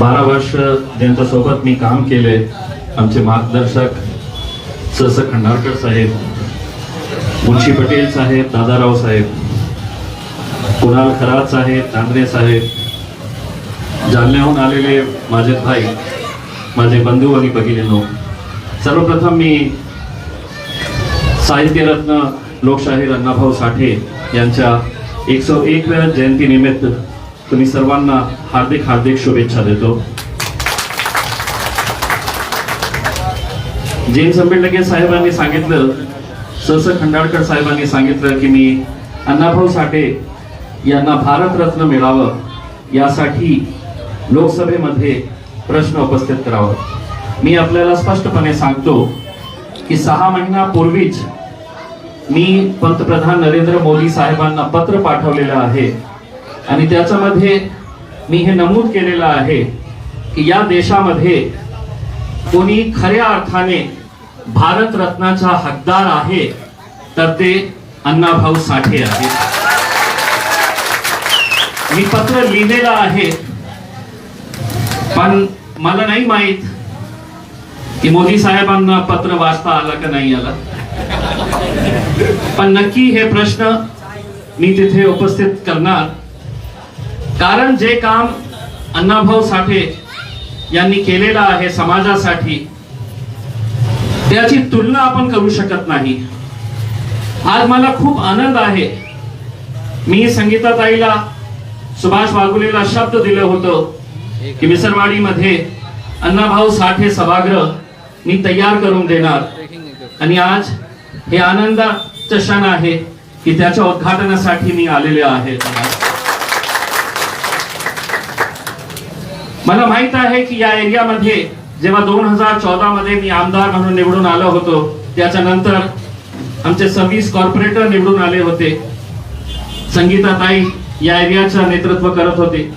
12 वर्ष ज्यांच्यासोबत मी काम केले, आमचे मार्गदर्शक स खंडारकर साहेब, मुन्शी पटेल साहेब, दादाराव साहेब, कुणाल खरात साहेब, तांदरे साहेब, जालन्याहून आलेले माझे भाई, माझे बंधू आणि भगिनींनो, सर्वप्रथम मी साहित्यरत्न लोकशाहीर अण्णाभाऊ साठे यांच्या 101व्या जयंतीनिमित्त तुम्ही सर्वांना हार्दिक हार्दिक शुभेच्छा देतो. जैन संबेडके साहेबांनी सांगितलं, स खंडाळकर साहेबांनी सांगितलं की मी अण्णाभाऊ साठे यांना भारतरत्न मिळावं यासाठी लोकसभेमध्ये प्रश्न उपस्थित करावा. मी आपल्याला स्पष्टपणे सांगतो की 6 महिन्यापूर्वीच मी पंतप्रधान नरेंद्र मोदी साहेबांना पत्र पाठवलेलं आहे आणि त्याच्यामध्ये मी हे नमूद केलेलं आहे की या देशामध्ये कोणी खऱ्या अर्थाने भारत रत्नाचा हकदार आहे तर ते अण्णाभाऊ साठे आहेत. मी पत्र लिहिलेलं आहे, पण मला नाही माहित की मोदी साहेबांना पत्र वाचता आलं का नाही आलं, पण नक्की हे प्रश्न मी तिथे उपस्थित करणार. कारण जे काम अण्णाभाऊ साठे यांनी केलेलं आहे समाजासाठी, त्याची तुलना आपण करू शकत नाही. आज मला खूप आनंद आहे, मी संगीताताईला, सुभाष वाघुलेला शब्द दिलं होतं की मिसरवाडीमध्ये अण्णाभाऊ साठे सभागृह मी तयार करून देणार, आणि आज हे आनंदाचा क्षण आहे की त्याच्या उद्घाटनासाठी मी आलेले आहे. मला माहित आहे की या एरियामध्ये जेव्हा 2014 मध्ये मी आमदार म्हणून निवडून आलो होतो, त्याच्यानंतर आमचे 26 कॉर्पोरेटर निवडून आले होते. संगीताताई या एरियाचं नेतृत्व करत होते.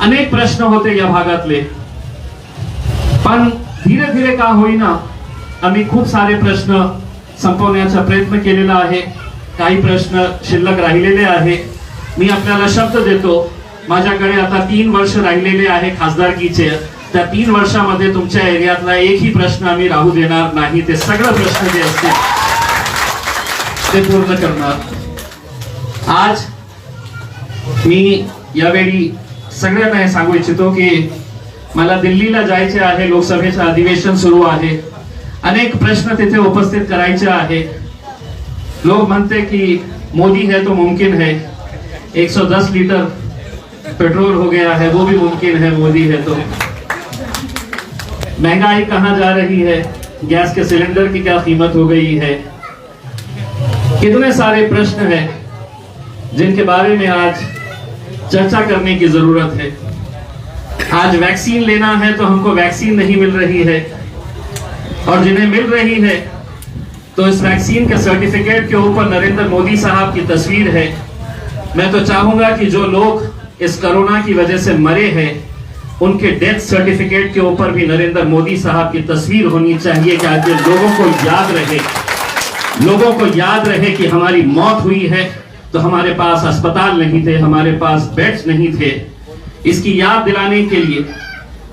अनेक प्रश्न होते या भागातले, पण धीरे धीरे का होईना आम्ही खूप सारे प्रश्न संपवण्याचा प्रयत्न केलेला आहे. काही प्रश्न शिल्लक राहिलेले आहे. मी आपल्याला शब्द देतो, माझ्याकडे आता 3 वर्ष राहिलेले आहे खासदारकीचे. त्या 3 वर्षामध्ये तुमच्या एरियातला एकही प्रश्न आम्ही राहू देणार नाही. ते सगळे प्रश्न जे असतील ते पूर्ण करणार. आज मी यावेळी सगळ्यांना हे सांगू इच्छितो की मला दिल्लीला जायचे आहे. लोकसभेचं अधिवेशन सुरू आहे. अनेक प्रश्न तिथे उपस्थित करायचे आहे. लोग म्हणते की मोदी है तो मुमकिन है, 110 लीटर पेट्रोल हो गया है, वो भी मुमकिन है मोदी है तो. महंगाई कहां जा रही है, गैस के सिलेंडर की क्या कीमत हो गई है. कितने सारे प्रश्न हैं जिनके बारे में आज चर्चा करने की जरूरत है. आज वैक्सीन लेना है तो हमको वैक्सीन नहीं मिल रही है, और जिन्हें मिल रही है तो इस वैक्सीन के सर्टिफिकेट के ऊपर नरेंद्र मोदी साहब की तस्वीर है. मैं तो चाहूंगा कि जो लोग इस कोरोना की वजह से मरे हैं, उनके डेथ सर्टिफिकेट के ऊपर भी नरेंद्र मोदी साहब की तस्वीर होनी चाहिए कि आज लोगों को याद रहे कि हमारी मौत हुई है तो हमारे पास अस्पताल नहीं थे, हमारे पास बेड्स नहीं थे. इसकी याद दिलाने के लिए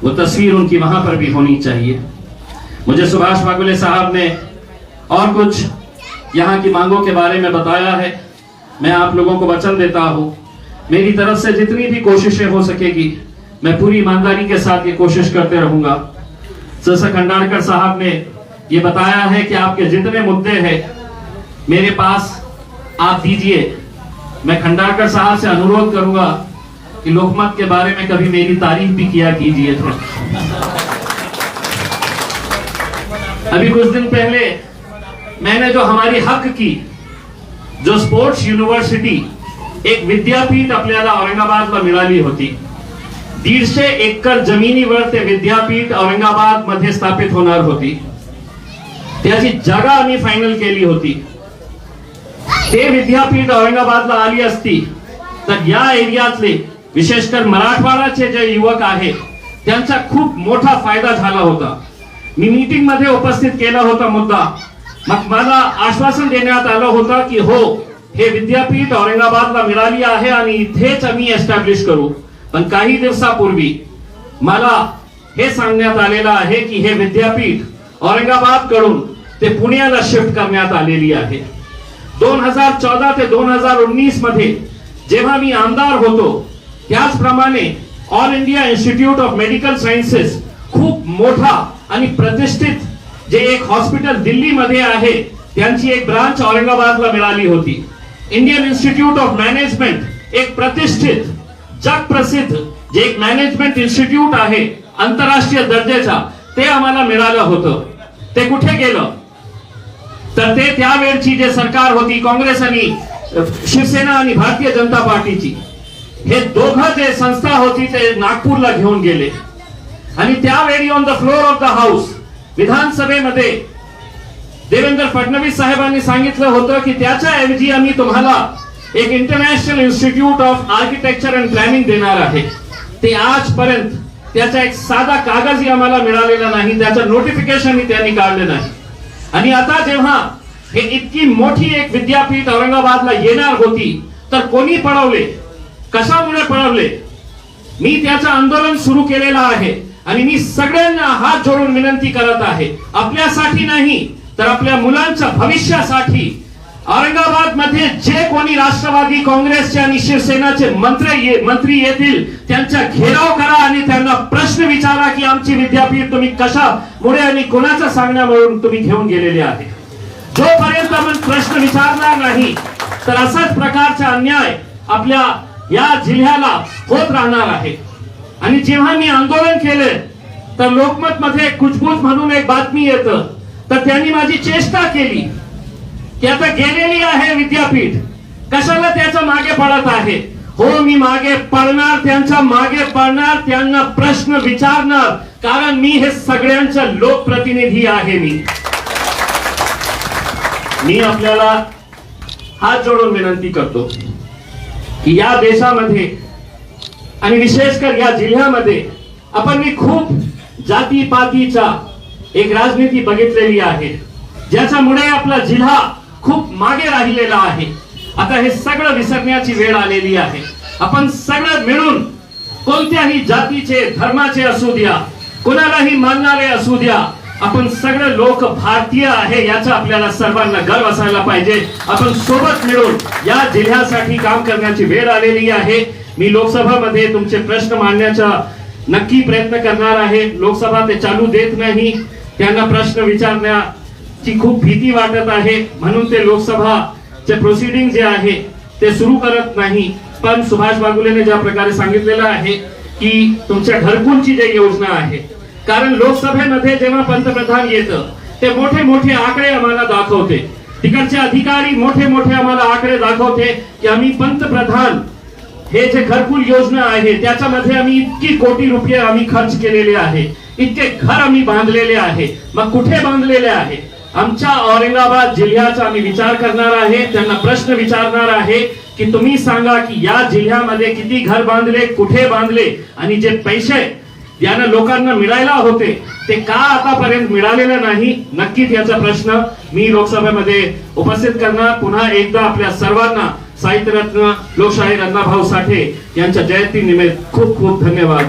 वो तस्वीर उनकी वहां पर भी होनी चाहिए. मुझे सुभाष वाघुले साहब ने और कुछ यहाँ की मांगों के बारे में बताया है. मैं आप लोगों को वचन देता हूँ, मेरी तरफ से जितनी भी कोशिशें हो सकेगी मैं पूरी ईमानदारी के साथ ये कोशिश करते रहूंगा. स खंडारकर साहब ने ये बताया है कि आपके जितने मुद्दे हैं मेरे पास आप दीजिए. मैं खंडारकर साहब से अनुरोध करूंगा कि लोकमत के बारे में कभी मेरी तारीफ भी किया कीजिए. अभी कुछ दिन पहले मैंने जो हमारी हक की, जो स्पोर्ट्स युनिव्हर्सिटी एक विद्यापीठ आपल्याला औरंगाबादला मिळाली होती. 150 एकर जमिनीवर ते विद्यापीठ औरंगाबाद मध्ये स्थापित होणार होती. त्याची जागा आम्ही फायनल केली होती. ते विद्यापीठ औरंगाबादला आली असती तर या एरियातले विशेषकर मराठवाड्याचे जे युवक आहेत त्यांचा खूप मोठा फायदा झाला होता. मी मीटिंग मध्ये उपस्थित केला होता मुद्दा. मग मला आश्वासन देण्यात आलं होतं की हो, हे विद्यापीठ औरंगाबादला मिळाली आहे आणि इथेच आम्ही एस्टॅब्लिश करू. पण काही दिवसापूर्वी मला हे सांगण्यात आलेलं आहे की हे विद्यापीठ औरंगाबाद कडून ते पुण्याला शिफ्ट करण्यात आलेली आहे. 2014 ते 2019 मध्ये जेव्हा मी आमदार होतो त्याचप्रमाणे all India institute of medical sciences खूप मोठा आणि प्रतिष्ठित जे एक हॉस्पिटल दिल्लीमध्ये आहे त्यांची एक ब्रांच औरंगाबादला मिळाली होती. इंडियन इन्स्टिट्यूट ऑफ मॅनेजमेंट एक प्रतिष्ठित जगप्रसिद्ध जे एक मॅनेजमेंट इन्स्टिट्यूट आहे आंतरराष्ट्रीय दर्जाचा ते आम्हाला मिळालं होतं. ते कुठे गेलं तर ते त्यावेळची जे सरकार होती काँग्रेस आणि शिवसेना आणि भारतीय जनता पार्टीची हे दोघं जे संस्था होती ते नागपूरला घेऊन गेले आणि त्यावेळी on the floor of the house विधानसभेमध्ये देवेंद्र फडणवीस साहेबांनी सांगितलं होतं की त्याच्या ऐवजी आम्ही तुम्हाला एक international institute of architecture and planning देणार आहे. ते आजपर्यंत त्याचा एक साधा कागजही आम्हाला मिळालेला नाही, त्याचं नोटिफिकेशनही त्यांनी काढलं नाही. आणि आता जेव्हा हे इतकी मोठी एक विद्यापीठ औरंगाबादला येणार होती तर कोणी पळवले, कशामुळे पळवले? मी त्याचं आंदोलन सुरू केलेलं आहे आणि मी सगळ्यांना हात जोडून विनंती करत आहे, आपल्यासाठी नाही तर आपल्या मुलांच्या भविष्यासाठी औरंगाबाद मध्ये जे कोणी राष्ट्रवादी काँग्रेसचे आणि शिवसेनाचे मंत्री येतील त्यांचा घेराव करा आणि त्यांना प्रश्न विचारा की आमची विद्यापीठ तुम्ही कशामुळे आणि कोणाच्या सांगण्यावरून तुम्ही घेऊन गेलेले आहे. जोपर्यंत आपण प्रश्न विचारणार नाही तर असाच प्रकारचा अन्याय आपल्या या जिल्ह्याला होत राहणार आहे. आणि जेव्हा मी आंदोलन केले तर लोकमत मध्ये कुजबूज म्हणून एक बातमी येतं तर त्यांनी माझी चेष्टा केली की आता गेलेली आहे विद्यापीठ, कशाला त्याच्या मागे पडत आहे. हो, मी मागे पडणार, त्यांच्या मागे पडणार, त्यांना प्रश्न विचारणार, कारण मी हे सगळ्यांचा लोकप्रतिनिधी आहे. मी आपल्याला हात जोडून विनंती करतो की या देशामध्ये आणि विशेषकर या जिल्ह्यामध्ये आपण मी खूप जातीपातीचा एक राजनीती बघितलेली आहे ज्याच्यामुळे आपला जिल्हा खूप मागे राहिलेला आहे. आता हे सगळं विसरण्याची वेळ आलेली आहे. आपण सगळं मिळून कोणत्याही जातीचे धर्माचे असू द्या, कोणालाही मानणारे असू द्या, आपण सगळे लोक भारतीय आहे याचा आपल्याला सर्वांना गर्व असायला पाहिजे. आपण सोबत मिळून या जिल्ह्यासाठी काम करण्याची वेळ आलेली आहे. मी लोकसभामध्ये तुमचे प्रश्न मांडण्याचा नक्की प्रयत्न करणार आहे. लोकसभा ते चालू देत नाही, त्यांना प्रश्न विचारण्याची खूप भीती वाटत आहे म्हणून ते लोकसभाचे प्रोसिडिंग जे आहे ते सुरू करत नाही. पण सुभाष बागुलेने ज्या प्रकारे सांगितलेलं आहे की तुमच्या घरकुलची जी योजना आहे, कारण लोकसभेमध्ये जेव्हा पंतप्रधान येतं ते मोठे मोठे आकडे आम्हाला दाखवते, तिकडचे अधिकारी मोठे मोठे आम्हाला आकडे दाखवते की आम्ही पंतप्रधान हे जे घरकुल योजना आहे त्याच्यामध्ये आम्ही इतकी कोटी रुपये आम्ही खर्च केलेले आहे, इतके घर आम्ही बांधलेले आहे. मग कुठे बांधलेले आहे? आमच्या औरंगाबाद जिल्ह्याचा आम्ही विचार करणार आहे, त्यांना प्रश्न विचारणार आहे की तुम्ही सांगा की या जिल्ह्यामध्ये किती घर बांधले, कुठे बांधले आणि जे पैसे याना लोकांना मिळायला होते ते का आतापर्यंत मिळालेले नाही. नक्कीच याचा प्रश्न मी लोकसभेमध्ये उपस्थित करणार. पुन्हा एकदा आपल्या सर्वांना साहित्यरत्न लोकशाहीर अण्णाभाऊ साठे यांच्या जयंती निमित्त खूप खूप धन्यवाद.